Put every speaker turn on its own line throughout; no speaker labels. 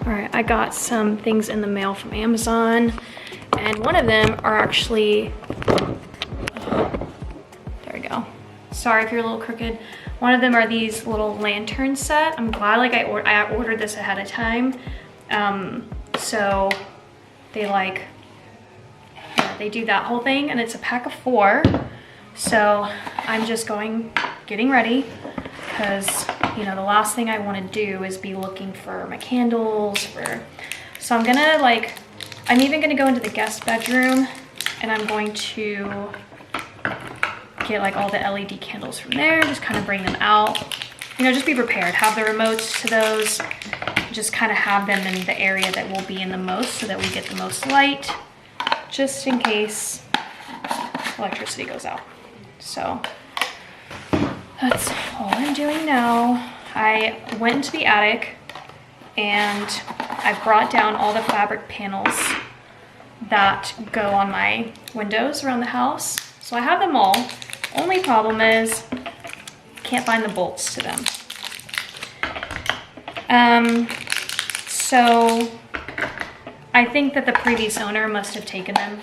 All right, I got some things in the mail from Amazon, and one of them are actually, there we go. Sorry if you're a little crooked. One of them are these little lantern set. I'm glad like I ordered this ahead of time. So they like, yeah, they do that whole thing, and it's a pack of 4. So I'm just getting ready, because you know, the last thing I want to do is be looking for my candles so I'm gonna I'm even gonna go into the guest bedroom, and I'm going to get like all the LED candles from there, just kind of bring them out, you know, just be prepared, have the remotes to those, just kind of have them in the area that will be in the most so that we get the most light, just in case electricity goes out. So that's all I'm doing now. I went into the attic and I brought down all the fabric panels that go on my windows around the house. So I have them all. Only problem is can't find the bolts to them. So I think that the previous owner must have taken them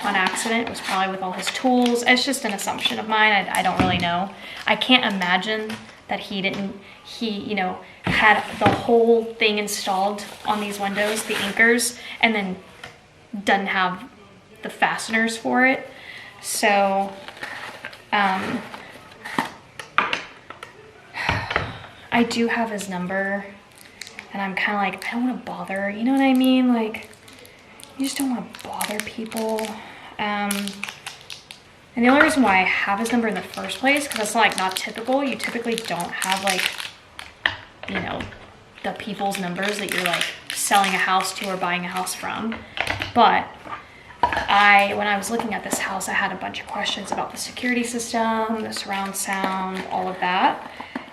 on accident. It was probably with all his tools. It's just an assumption of mine. I don't really know. I can't imagine that he, you know, had the whole thing installed on these windows, the anchors, and then doesn't have the fasteners for it. So, I do have his number, and I'm kind of like, I don't want to bother, you know what I mean? Like, you just don't want to bother people. And the only reason why I have his number in the first place, because it's like not typical. You typically don't have like, you know, the people's numbers that you're like selling a house to or buying a house from. But when I was looking at this house, I had a bunch of questions about the security system, the surround sound, all of that.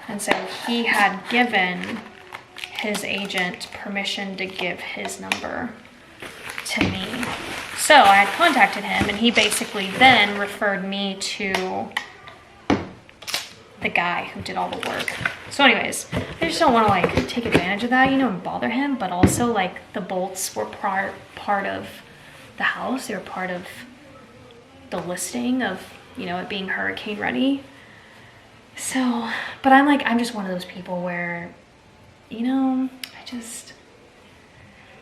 And so he had given his agent permission to give his number to me. So I had contacted him, and he basically then referred me to the guy who did all the work. So anyways, I just don't want to like take advantage of that, you know, and bother him, but also like the bolts were part of the house. They were part of the listing of, you know, it being hurricane ready. So, but I'm just one of those people where, you know,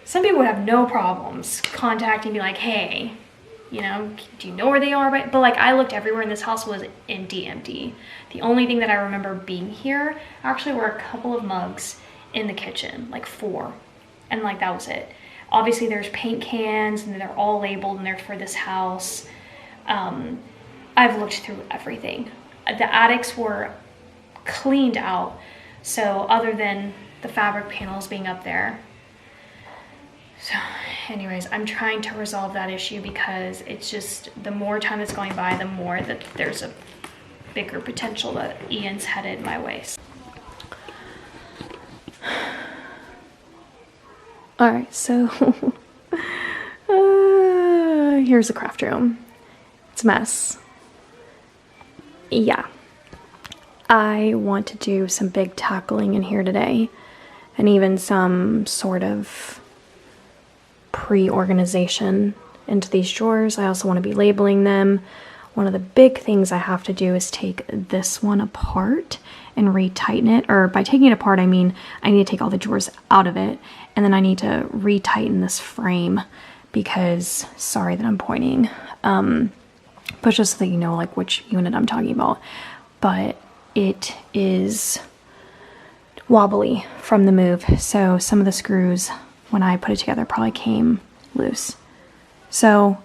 some people would have no problems contacting me like, hey, you know, do you know where they are? But like, I looked everywhere, and this house was empty. The only thing that I remember being here actually were a couple of mugs in the kitchen, like 4. And like, that was it. Obviously there's paint cans, and they're all labeled, and they're for this house. I've looked through everything. The attics were cleaned out. So other than the fabric panels being up there. So anyways, I'm trying to resolve that issue, because it's just, the more time that's going by, the more that there's a bigger potential that Ian's headed my way. All right, so here's the craft room. It's a mess. Yeah, I want to do some big tackling in here today, and even some sort of pre-organization into these drawers. I also want to be labeling them. One of the big things I have to do is take this one apart and retighten it. Or by taking it apart, I mean I need to take all the drawers out of it, and then I need to retighten this frame, because, sorry that I'm pointing, but just so that you know like which unit I'm talking about. But it is wobbly from the move, so some of the screws, when I put it together, probably came loose. So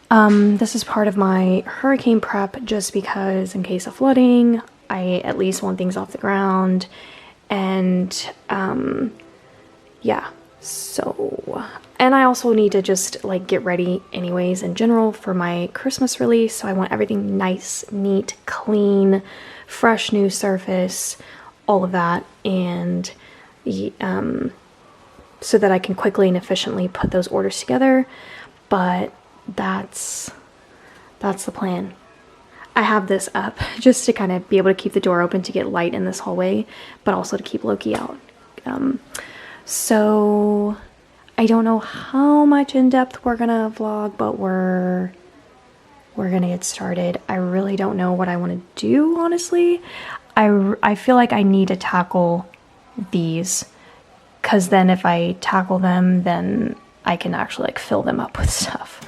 this is part of my hurricane prep, just because in case of flooding, I at least want things off the ground. And yeah, so, and I also need to just like get ready anyways in general for my Christmas release. So I want everything nice, neat, clean, fresh new surface, all of that. And so that I can quickly and efficiently put those orders together. But that's the plan. I have this up just to kind of be able to keep the door open to get light in this hallway, but also to keep Loki out. So I don't know how much in depth we're gonna vlog, but we're gonna get started. I really don't know what I want to do, honestly. I feel like I need to tackle these, because then if I tackle them, then I can actually like fill them up with stuff.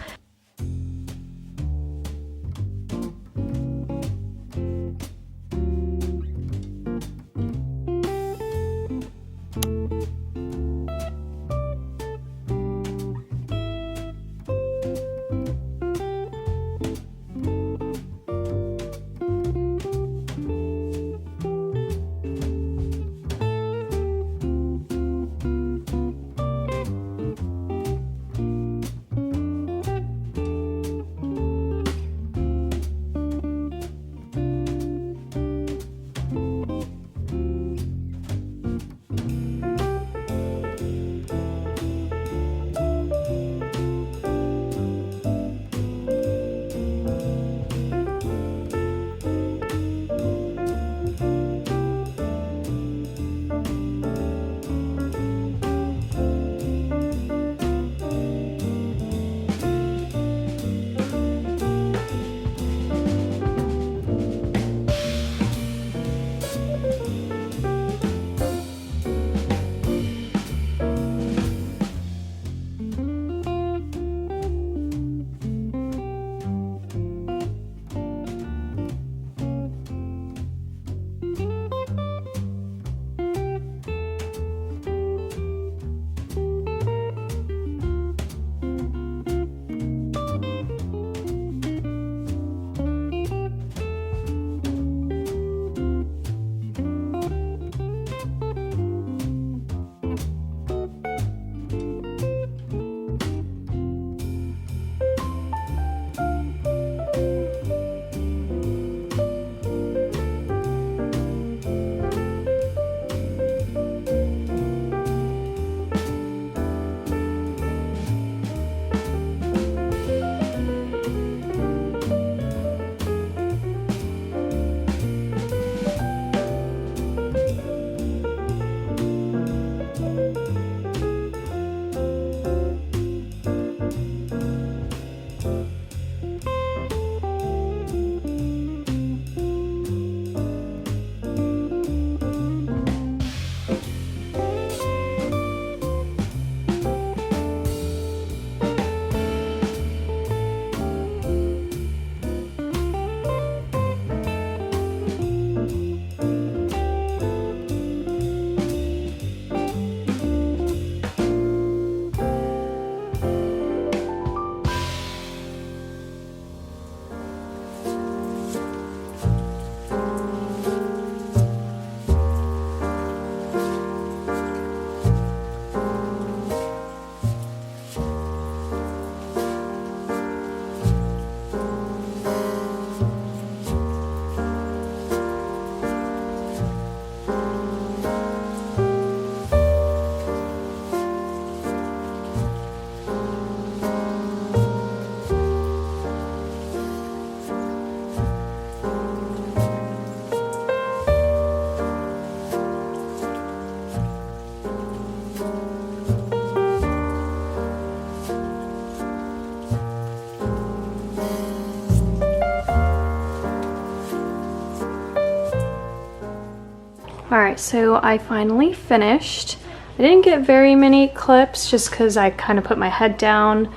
Alright, so I finally finished. I didn't get very many clips just because I kind of put my head down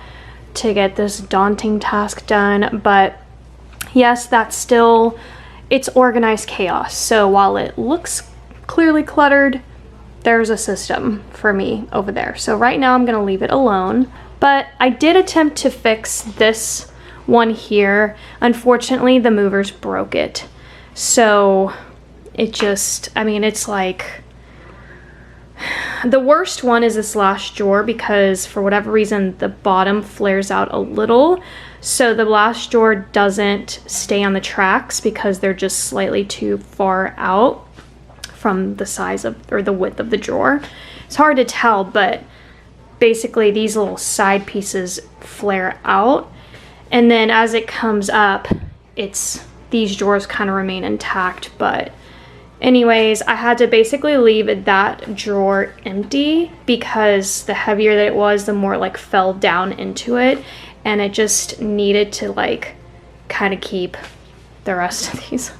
to get this daunting task done, but yes, it's organized chaos. So while it looks clearly cluttered, there's a system for me over there. So right now I'm gonna leave it alone, but I did attempt to fix this one here. Unfortunately, the movers broke it. So it just, I mean, it's like, the worst one is this last drawer because for whatever reason, the bottom flares out a little. So the last drawer doesn't stay on the tracks because they're just slightly too far out from the size of, or the width of the drawer. It's hard to tell, but basically these little side pieces flare out. And then as it comes up, these drawers kind of remain intact, but Anyways, I had to basically leave that drawer empty because the heavier that it was, the more it like fell down into it, and it just needed to like kind of keep the rest of these.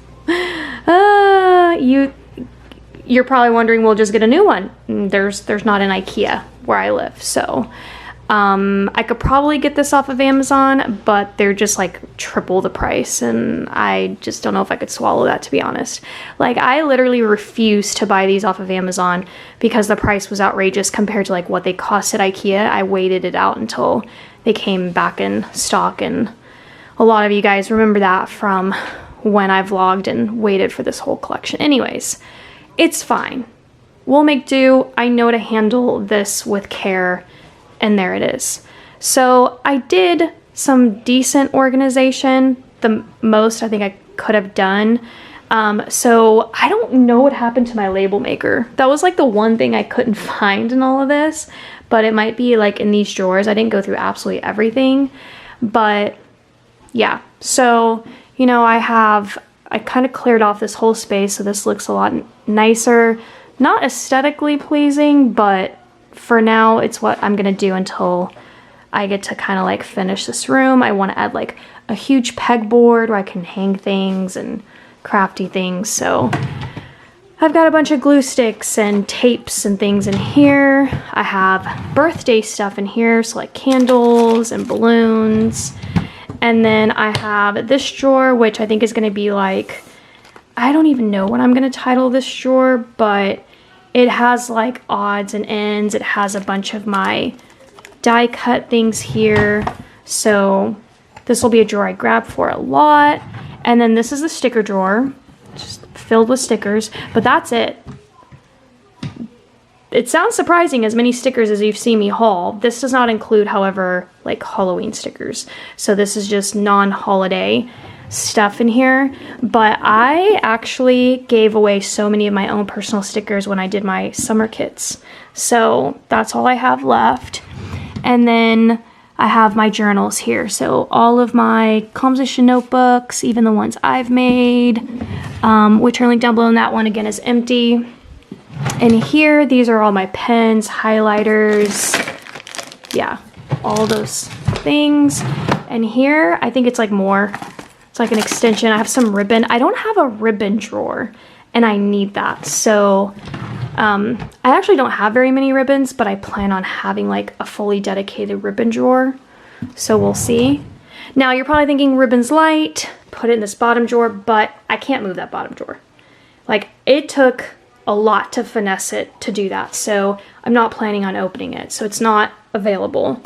You're probably wondering, well, just get a new one. There's not an IKEA where I live, so I could probably get this off of Amazon, but they're just like triple the price, and I just don't know if I could swallow that, to be honest. Like, I literally refused to buy these off of Amazon because the price was outrageous compared to like what they cost at IKEA. I waited it out until they came back in stock, and a lot of you guys remember that from when I vlogged and waited for this whole collection. Anyways, it's fine. We'll make do. I know to handle this with care. And there it is. So I did some decent organization, the most I think I could have done. So I don't know what happened to my label maker. That was like the one thing I couldn't find in all of this, but it might be like in these drawers. I didn't go through absolutely everything, but yeah. So, you know, I kind of cleared off this whole space, so this looks a lot nicer. Not aesthetically pleasing, but for now, it's what I'm gonna do until I get to kind of like finish this room. I want to add like a huge pegboard where I can hang things and crafty things. So I've got a bunch of glue sticks and tapes and things in here. I have birthday stuff in here, so like candles and balloons. And then I have this drawer, which I think is gonna be like, I don't even know what I'm gonna title this drawer, but it has like odds and ends. It has a bunch of my die cut things here. So this will be a drawer I grab for a lot. And then this is the sticker drawer, just filled with stickers, but that's it. It sounds surprising, as many stickers as you've seen me haul. This does not include, however, like Halloween stickers. So this is just non-holiday stuff in here, but I actually gave away so many of my own personal stickers when I did my summer kits, so that's all I have left. And then I have my journals here, so all of my composition notebooks, even the ones I've made, which are linked down below, and that one again is empty. And here, these are all my pens, highlighters, yeah, all those things. And here, I think it's like more, it's like an extension. I have some ribbon. I don't have a ribbon drawer, and I need that. So I actually don't have very many ribbons, but I plan on having like a fully dedicated ribbon drawer. So we'll see. Now you're probably thinking ribbon's light, put it in this bottom drawer, but I can't move that bottom drawer. Like, it took a lot to finesse it to do that. So I'm not planning on opening it. So it's not available.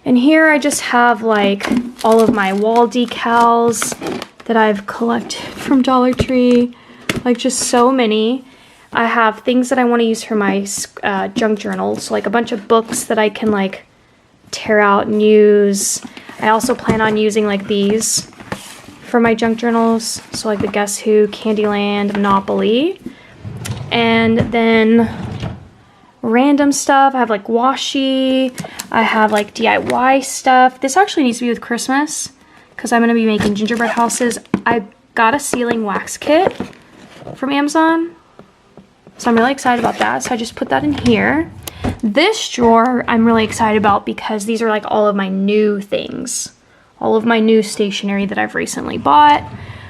And here I just have like all of my wall decals that I've collected from Dollar Tree, like just so many. I have things that I want to use for my junk journals, so like a bunch of books that I can like tear out and use. I also plan on using like these for my junk journals, so like the Guess Who, Candyland, Monopoly. And then random stuff. I have like washi. I have like DIY stuff. This actually needs to be with Christmas because I'm going to be making gingerbread houses. I got a sealing wax kit from Amazon, so I'm really excited about that. So I just put that in here. This drawer I'm really excited about because these are like all of my new things, all of my new stationery that I've recently bought.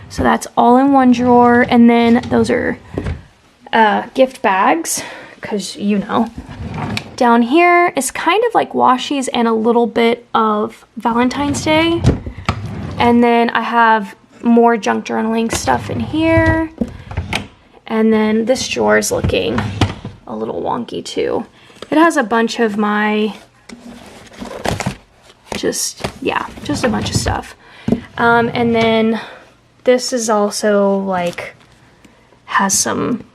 So that's all in one drawer. And then those are gift bags, because you know. Down here is kind of like washies and a little bit of Valentine's Day. And then I have more junk journaling stuff in here. And then this drawer is looking a little wonky too. It has a bunch of my, just a bunch of stuff. And then this is also like, has some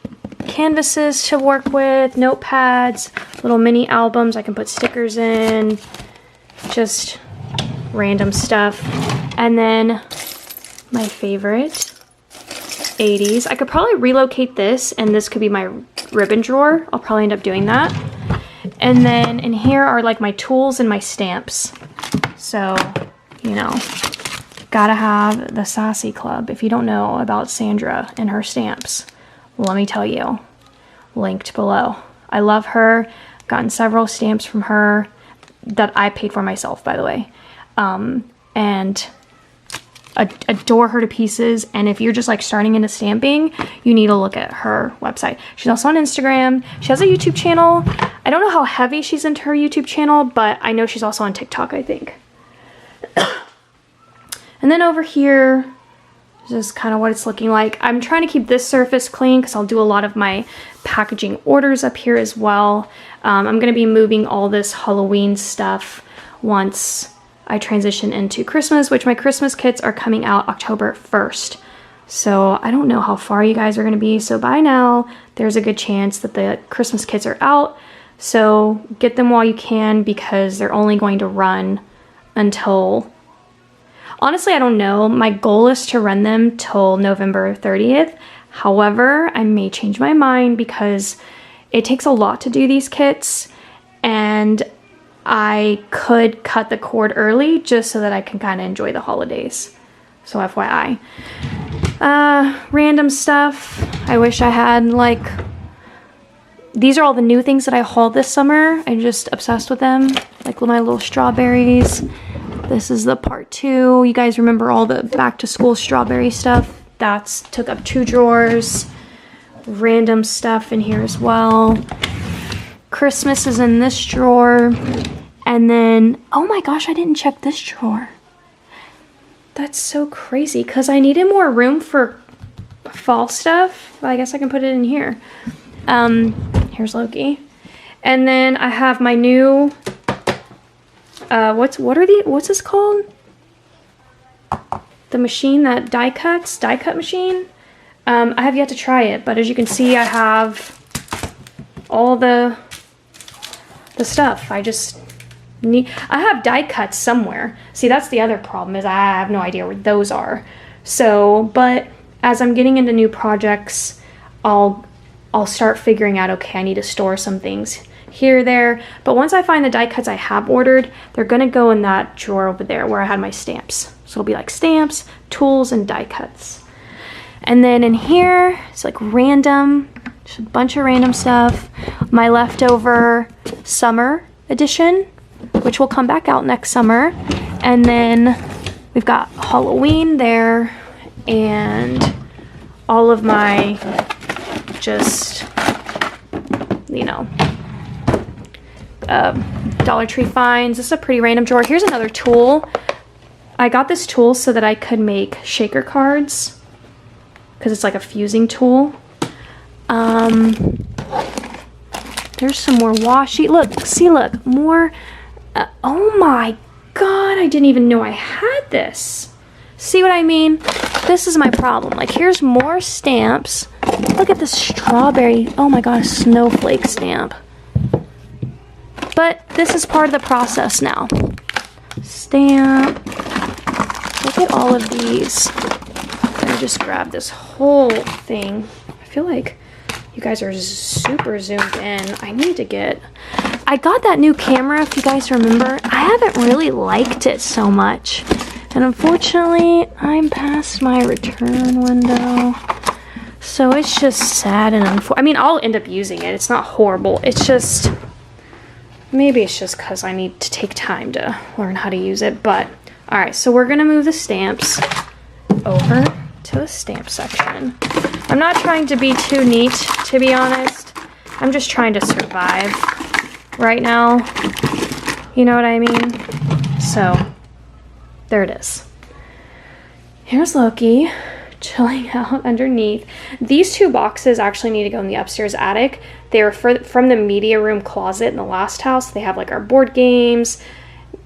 canvases to work with, notepads, little mini albums I can put stickers in, just random stuff. And then my favorite, 80s. I could probably relocate this, and this could be my ribbon drawer. I'll probably end up doing that. And then in here are like my tools and my stamps. So, you know, gotta have the Sassy Club if you don't know about Sandra and her stamps. let me tell you, linked below. I love her. Gotten several stamps from her that I paid for myself, by the way. And adore her to pieces. And if you're just like starting into stamping, you need to look at her website. She's also on Instagram. She has a YouTube channel. I don't know how heavy she's into her YouTube channel, but I know she's also on TikTok, I think. And then over here, this is kind of what it's looking like. I'm trying to keep this surface clean because I'll do a lot of my packaging orders up here as well. I'm going to be moving all this Halloween stuff once I transition into Christmas, which my Christmas kits are coming out October 1st. So I don't know how far you guys are going to be. So by now, there's a good chance that the Christmas kits are out. So get them while you can because they're only going to run until... Honestly, I don't know. My goal is to run them till November 30th. However, I may change my mind because it takes a lot to do these kits and I could cut the cord early just so that I can kind of enjoy the holidays. So FYI. Random stuff. I wish I had like... These are all the new things that I hauled this summer. I'm just obsessed with them. Like my little strawberries. This is the part 2. You guys remember all the back to school strawberry stuff? That's took up 2 drawers. Random stuff in here as well. Christmas is in this drawer. And then, oh my gosh, I didn't check this drawer. That's so crazy because I needed more room for fall stuff. Well, I guess I can put it in here. Here's Loki. And then I have my new... what's this called? The machine that die cut machine. I have yet to try it, but as you can see, I have all the stuff. I have die cuts somewhere. See, that's the other problem is I have no idea where those are. So, but as I'm getting into new projects, I'll start figuring out, okay, I need to store some things here, there. But once I find the die cuts I have ordered, they're gonna go in that drawer over there where I had my stamps. So it'll be like stamps, tools, and die cuts. And then in here, it's like random, just a bunch of random stuff. My leftover summer edition, which will come back out next summer. And then we've got Halloween there and all of my just, you know, Dollar Tree finds. This is a pretty random drawer. Here's another tool. I got this tool so that I could make shaker cards because it's like a fusing tool. There's some more washi. Look, see, look, more. Oh my God, I didn't even know I had this. See what I mean? This is my problem. Like, here's more stamps. Look at this strawberry. Oh my God, a snowflake stamp. But this is part of the process now. Stamp. Look at all of these. Let me just grab this whole thing. I feel like you guys are super zoomed in. I got that new camera, if you guys remember. I haven't really liked it so much. And unfortunately, I'm past my return window. So it's just sad and unfortunate. I mean, I'll end up using it. It's not horrible. It's just... Maybe it's just because I need to take time to learn how to use it, but alright, so we're gonna move the stamps over to the stamp section. I'm not trying to be too neat, to be honest. I'm just trying to survive right now. You know what I mean? So, there it is. Here's Loki chilling out underneath. These 2 boxes actually need to go in the upstairs attic. They were from the media room closet in the last house. They have like our board games.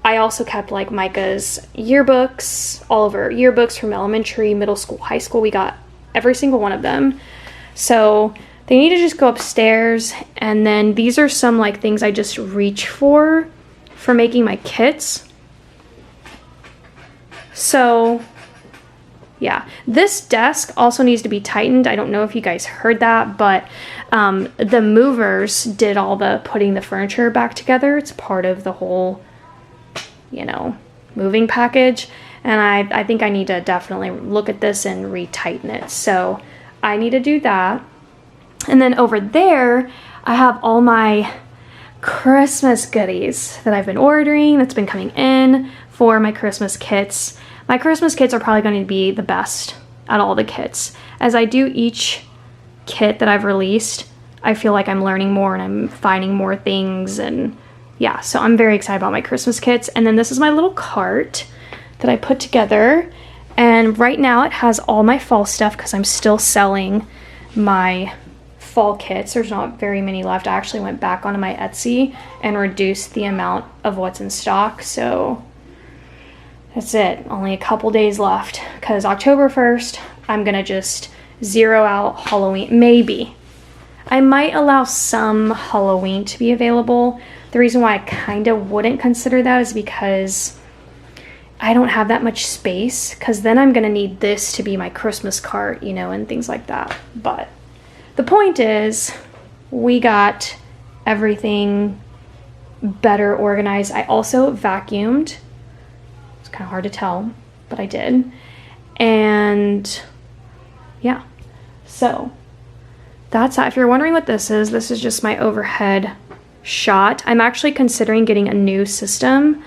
I also kept like Micah's yearbooks, all of her yearbooks from elementary, middle school, high school. We got every single one of them. So they need to just go upstairs. And then these are some like things I just reach for making my kits. So yeah, this desk also needs to be tightened. I don't know if you guys heard that, but the movers did all the putting the furniture back together. It's part of the whole, you know, moving package. And I think I need to definitely look at this and retighten it. So I need to do that. And then over there, I have all my Christmas goodies that I've been ordering, that's been coming in for my Christmas kits. My Christmas kits are probably going to be the best out of all the kits. As I do each kit that I've released, I feel like I'm learning more and I'm finding more things, and yeah, so I'm very excited about my Christmas kits. And then this is my little cart that I put together, and right now it has all my fall stuff because I'm still selling my fall kits. There's not very many left. I actually went back onto my Etsy and reduced the amount of what's in stock, so that's it. Only a couple days left because October 1st, I'm gonna just zero out Halloween. Maybe. I might allow some Halloween to be available. The reason why I kind of wouldn't consider that is because I don't have that much space, because then I'm gonna need this to be my Christmas cart, you know, and things like that. But the point is, we got everything better organized. I also vacuumed. It's kind of hard to tell, but I did. And yeah, so that's that. If you're wondering what this is just my overhead shot. I'm actually considering getting a new system.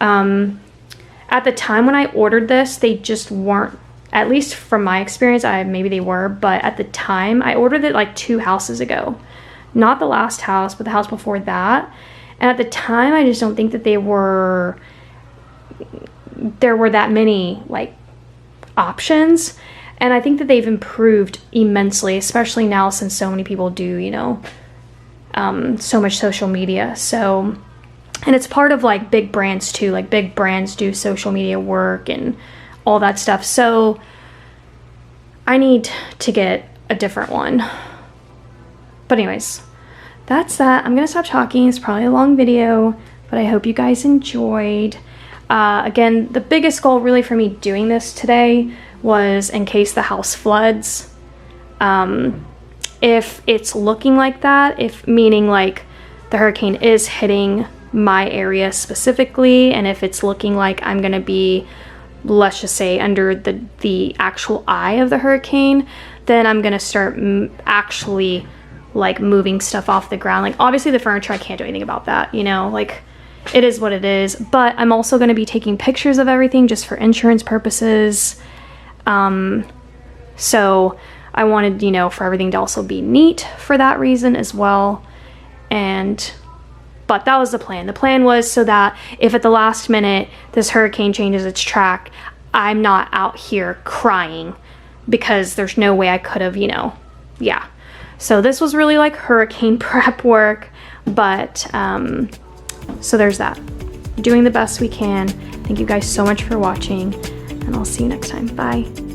At the time when I ordered this, they just weren't, at least from my experience, maybe they were, but at the time, I ordered it like 2 houses ago. Not the last house, but the house before that. And at the time, I just don't think that there were that many like options. And I think that they've improved immensely, especially now since so many people do, you know, so much social media. So, and it's part of like big brands too, like big brands do social media work and all that stuff. So I need to get a different one. But anyways, that's that. I'm gonna stop talking. It's probably a long video, but I hope you guys enjoyed. Again, the biggest goal really for me doing this today was in case the house floods. If it's looking like that, if meaning like the hurricane is hitting my area specifically, and if it's looking like I'm gonna be, let's just say, under the actual eye of the hurricane, then I'm gonna start actually like moving stuff off the ground. Like obviously the furniture, I can't do anything about that, you know, like it is what it is. But I'm also gonna be taking pictures of everything just for insurance purposes. So I wanted, you know, for everything to also be neat for that reason as well. But that was the plan. The plan was so that if at the last minute this hurricane changes its track, I'm not out here crying because there's no way I could have, you know, yeah. So this was really like hurricane prep work, but so there's that. Doing the best we can. Thank you guys so much for watching, and I'll see you next time. Bye.